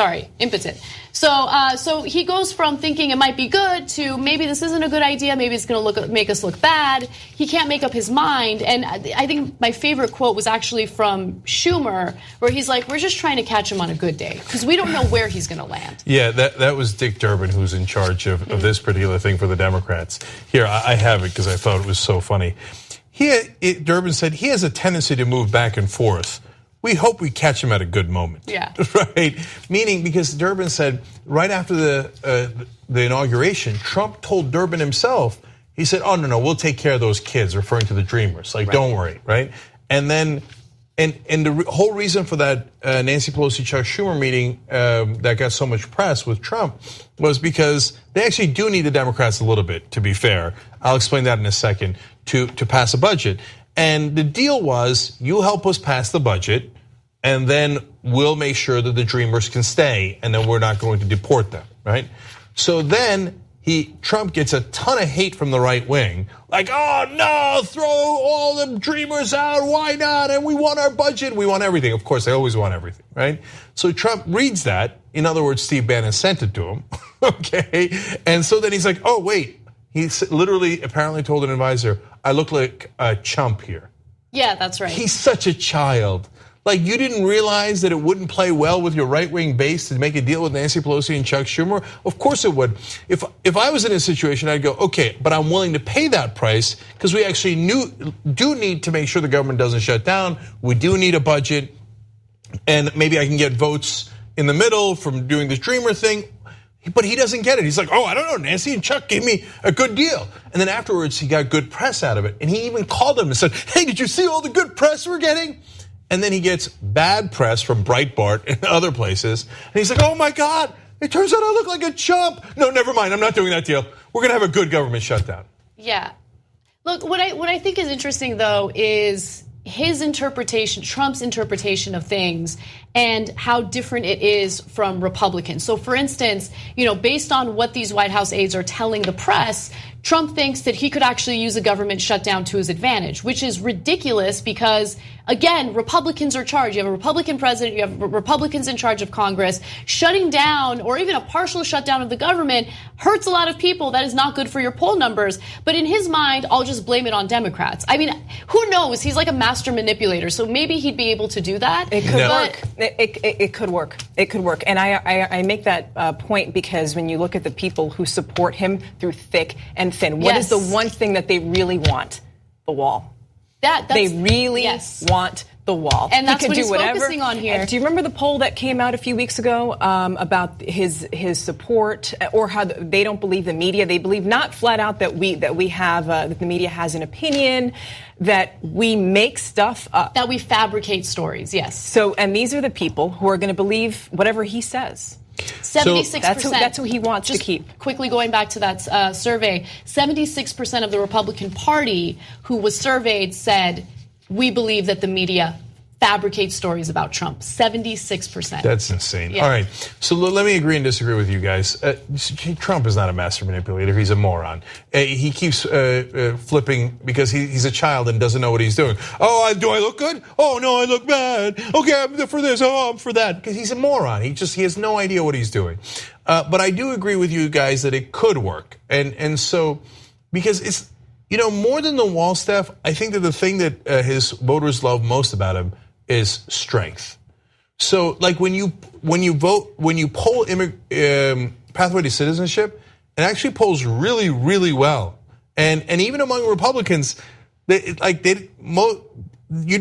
So he goes from thinking it might be good to maybe this isn't a good idea, maybe it's going to make us look bad. He can't make up his mind. And I think my favorite quote was actually from Schumer, where he's like, we're just trying to catch him on a good day because we don't know where he's going to land. Yeah, that was Dick Durbin, who's in charge of this particular thing for the Democrats. Here, I have it because I thought it was so funny. Durbin said he has a tendency to move back and forth. We hope we catch him at a good moment. Yeah. Right? Meaning, because Durbin said right after the inauguration, Trump told Durbin himself, he said, oh, no, we'll take care of those kids, referring to the Dreamers. Like, don't worry, right? And then, and the whole reason for that Nancy Pelosi, Chuck Schumer meeting that got so much press with Trump was because they actually do need the Democrats a little bit, to be fair. I'll explain that in a second, to pass a budget. And the deal was, you help us pass the budget, and then we'll make sure that the Dreamers can stay, and then we're not going to deport them, right? So then Trump gets a ton of hate from the right wing, like, oh no, throw all the Dreamers out, why not? And we want our budget, we want everything. Of course, they always want everything, right? So Trump reads that. In other words, Steve Bannon sent it to him, okay? And so then he's like, oh wait. He literally apparently told an advisor, I look like a chump here. Yeah, that's right. He's such a child. Like, you didn't realize that it wouldn't play well with your right-wing base to make a deal with Nancy Pelosi and Chuck Schumer? Of course it would. If I was in a situation, I'd go, okay, but I'm willing to pay that price because we actually do need to make sure the government doesn't shut down. We do need a budget, and maybe I can get votes in the middle from doing this Dreamer thing. But he doesn't get it. He's like, oh, I don't know, Nancy and Chuck gave me a good deal. And then afterwards, he got good press out of it. And he even called them and said, hey, did you see all the good press we're getting? And then he gets bad press from Breitbart and other places. And he's like, oh my God, it turns out I look like a chump. No, never mind, I'm not doing that deal. We're gonna have a good government shutdown. Yeah. Look, what I think is interesting, though, is his interpretation, Trump's interpretation of things, and how different it is from Republicans. So, for instance, based on what these White House aides are telling the press, Trump thinks that he could actually use a government shutdown to his advantage, which is ridiculous because, again, Republicans are charged. You have a Republican president, you have Republicans in charge of Congress. Shutting down or even a partial shutdown of the government hurts a lot of people. That is not good for your poll numbers. But in his mind, I'll just blame it on Democrats. I mean, who knows? He's like a master manipulator, so maybe he'd be able to do that. It could work. It could work. It could work. And I make that point because when you look at the people who support him through thick and thin, what is the one thing that they really want? The wall. They really want the wall. And that's what he's focusing on here. And do you remember the poll that came out a few weeks ago about his support, or how they don't believe the media? They believe not flat out that we have that the media has an opinion, that we make stuff up, that we fabricate stories. Yes. So, and these are the people who are going to believe whatever he says. 76%. That's who he wants to keep. Quickly going back to that survey, 76% of the Republican Party who was surveyed said, we believe that the media fabricates stories about Trump. 76%. That's insane. Yeah. All right. So let me agree and disagree with you guys. Trump is not a master manipulator. He's a moron. He keeps flipping because he's a child and doesn't know what he's doing. Oh, do I look good? Oh, no, I look bad. Okay, I'm for this. Oh, I'm for that. Because he's a moron. He has no idea what he's doing. But I do agree with you guys that it could work. And so, because it's, more than the wall, Steph, I think that the thing that his voters love most about him is strength. So, like when you poll pathway to citizenship, it actually polls really, really well. And even among Republicans, you'd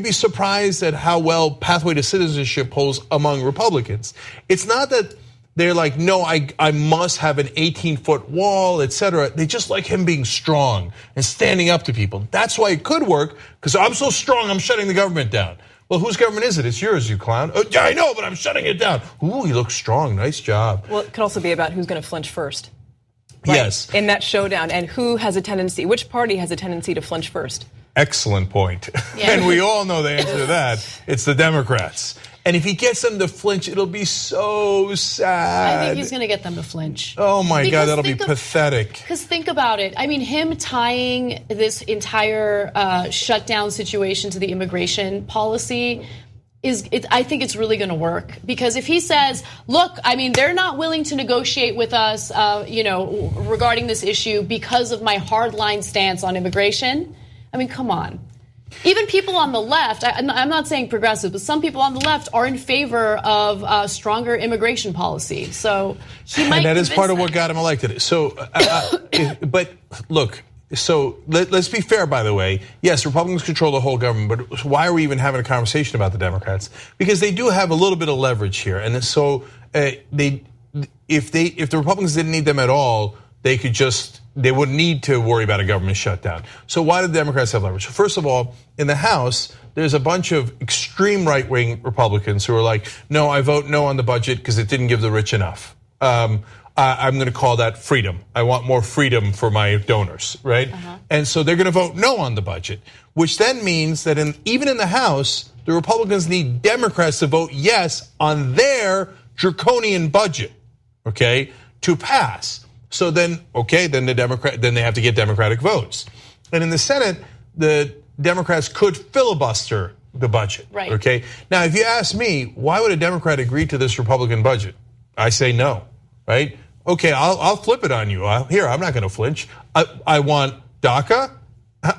be surprised at how well pathway to citizenship polls among Republicans. It's not that they're like, no, I must have an 18-foot wall, etc. They just like him being strong and standing up to people. That's why it could work, because I'm so strong, I'm shutting the government down. Well, whose government is it? It's yours, you clown. Oh, yeah, I know, but I'm shutting it down. Ooh, he looks strong. Nice job. Well, it could also be about who's going to flinch first. Right? Yes. In that showdown, and which party has a tendency to flinch first? Excellent point. Yeah. And we all know the answer to that. It's the Democrats. And if he gets them to flinch, it'll be so sad. I think he's going to get them to flinch. Oh my God, that'll be pathetic. Because think about it. I mean, him tying this entire shutdown situation to the immigration policy I think it's really going to work. Because if he says, look, I mean, they're not willing to negotiate with us, regarding this issue because of my hardline stance on immigration. I mean, come on. Even people on the left, I'm not saying progressive, but some people on the left are in favor of stronger immigration policy. So he might. And that is part of what got him elected. So, but look. So let's be fair, by the way. Yes, Republicans control the whole government, but why are we even having a conversation about the Democrats? Because they do have a little bit of leverage here, and so if the Republicans didn't need them at all, they wouldn't need to worry about a government shutdown. So why do the Democrats have leverage? First of all, in the House, there's a bunch of extreme right-wing Republicans who are like, no, I vote no on the budget because it didn't give the rich enough. I'm going to call that freedom. I want more freedom for my donors, right? And so they're going to vote no on the budget, which then means that even in the House, the Republicans need Democrats to vote yes on their draconian budget, okay, to pass. So then, then they have to get Democratic votes. And in the Senate, the Democrats could filibuster the budget, right? Okay. Now, if you ask me, why would a Democrat agree to this Republican budget? I say no, right? Okay, I'll flip it on you. Here, I'm not going to flinch. I want DACA,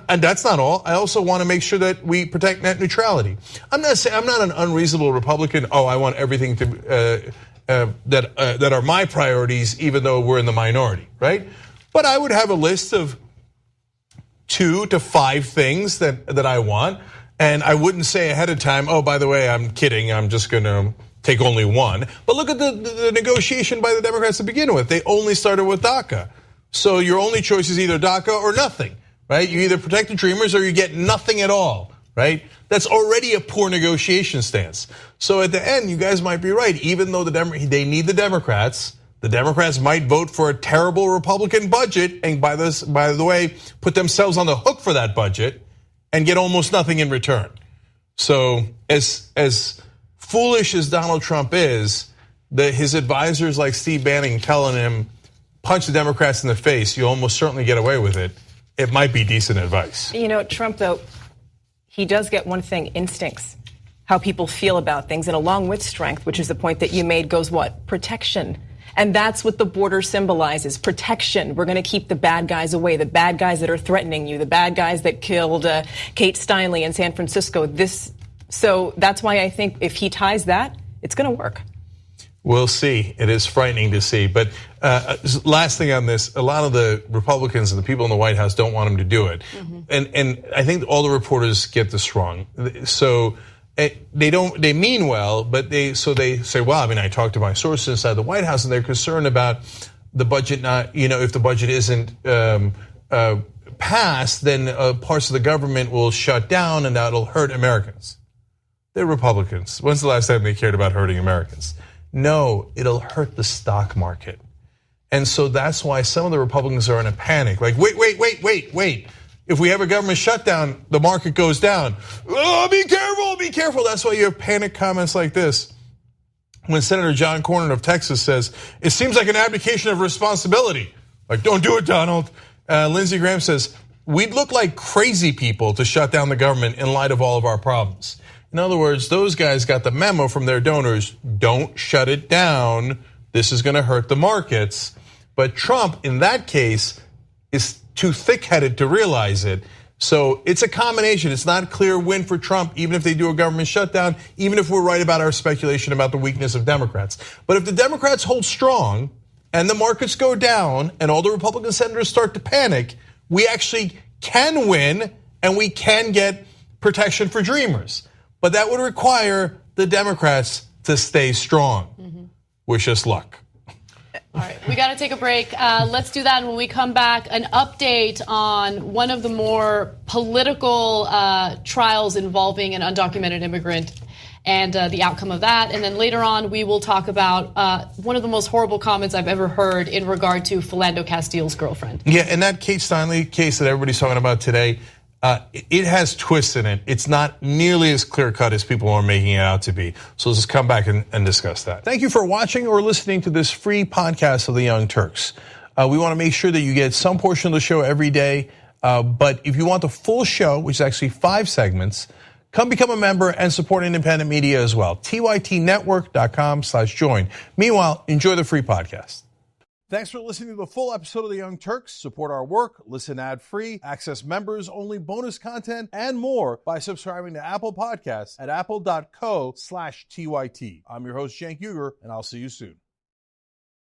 and that's not all. I also want to make sure that we protect net neutrality. I'm not an unreasonable Republican. Oh, I want everything to that are my priorities, even though we're in the minority, right? But I would have a list of 2 to 5 things that I want, and I wouldn't say ahead of time, oh, by the way, I'm kidding. I'm just going to take only one. But look at the negotiation by the Democrats to begin with. They only started with DACA. So your only choice is either DACA or nothing, right? You either protect the Dreamers or you get nothing at all, right? That's already a poor negotiation stance. So at the end, you guys might be right. Even though they need the Democrats might vote for a terrible Republican budget and by the way, put themselves on the hook for that budget and get almost nothing in return. So as foolish as Donald Trump is, his advisors like Steve Bannon telling him, punch the Democrats in the face, you almost certainly get away with it. It might be decent advice. You know, Trump, though, he does get one thing, instincts, how people feel about things. And along with strength, which is the point that you made, goes what? Protection. And that's what the border symbolizes, protection. We're going to keep the bad guys away, the bad guys that are threatening you, the bad guys that killed Kate Steinle in San Francisco. So that's why I think if he ties that, it's going to work. We'll see. It is frightening to see. But last thing on this, a lot of the Republicans and the people in the White House don't want him to do it. And I think all the reporters get this wrong. So they mean well, but they say, well, I mean, I talked to my sources inside the White House, and they're concerned about the budget not, if the budget isn't passed, then parts of the government will shut down, and that'll hurt Americans. They're Republicans. When's the last time they cared about hurting Americans? No, it'll hurt the stock market. And so that's why some of the Republicans are in a panic. Like, wait. If we have a government shutdown, the market goes down. Oh, be careful. That's why you have panic comments like this. When Senator John Cornyn of Texas says, it seems like an abdication of responsibility. Like, don't do it, Donald. Lindsey Graham says, we'd look like crazy people to shut down the government in light of all of our problems. In other words, those guys got the memo from their donors, don't shut it down. This is going to hurt the markets. But Trump, in that case, is too thick-headed to realize it. So it's a combination. It's not a clear win for Trump, even if they do a government shutdown, even if we're right about our speculation about the weakness of Democrats. But if the Democrats hold strong and the markets go down and all the Republican senators start to panic, we actually can win and we can get protection for dreamers. But that would require the Democrats to stay strong. Wish us luck. All right, we got to take a break. Let's do that. And when we come back, an update on one of the more political trials involving an undocumented immigrant and the outcome of that. And then later on, we will talk about one of the most horrible comments I've ever heard in regard to Philando Castile's girlfriend. Yeah, and that Kate Steinle case that everybody's talking about today, it has twists in it. It's not nearly as clear-cut as people are making it out to be. So let's just come back and discuss that. Thank you for watching or listening to this free podcast of the Young Turks. We want to make sure that you get some portion of the show every day. But if you want the full show, which is actually 5 segments, come become a member and support independent media as well. tytnetwork.com/join. Meanwhile, enjoy the free podcast. Thanks for listening to the full episode of The Young Turks. Support our work, listen ad-free, access members-only bonus content, and more by subscribing to Apple Podcasts at apple.co/TYT. I'm your host, Cenk, and I'll see you soon.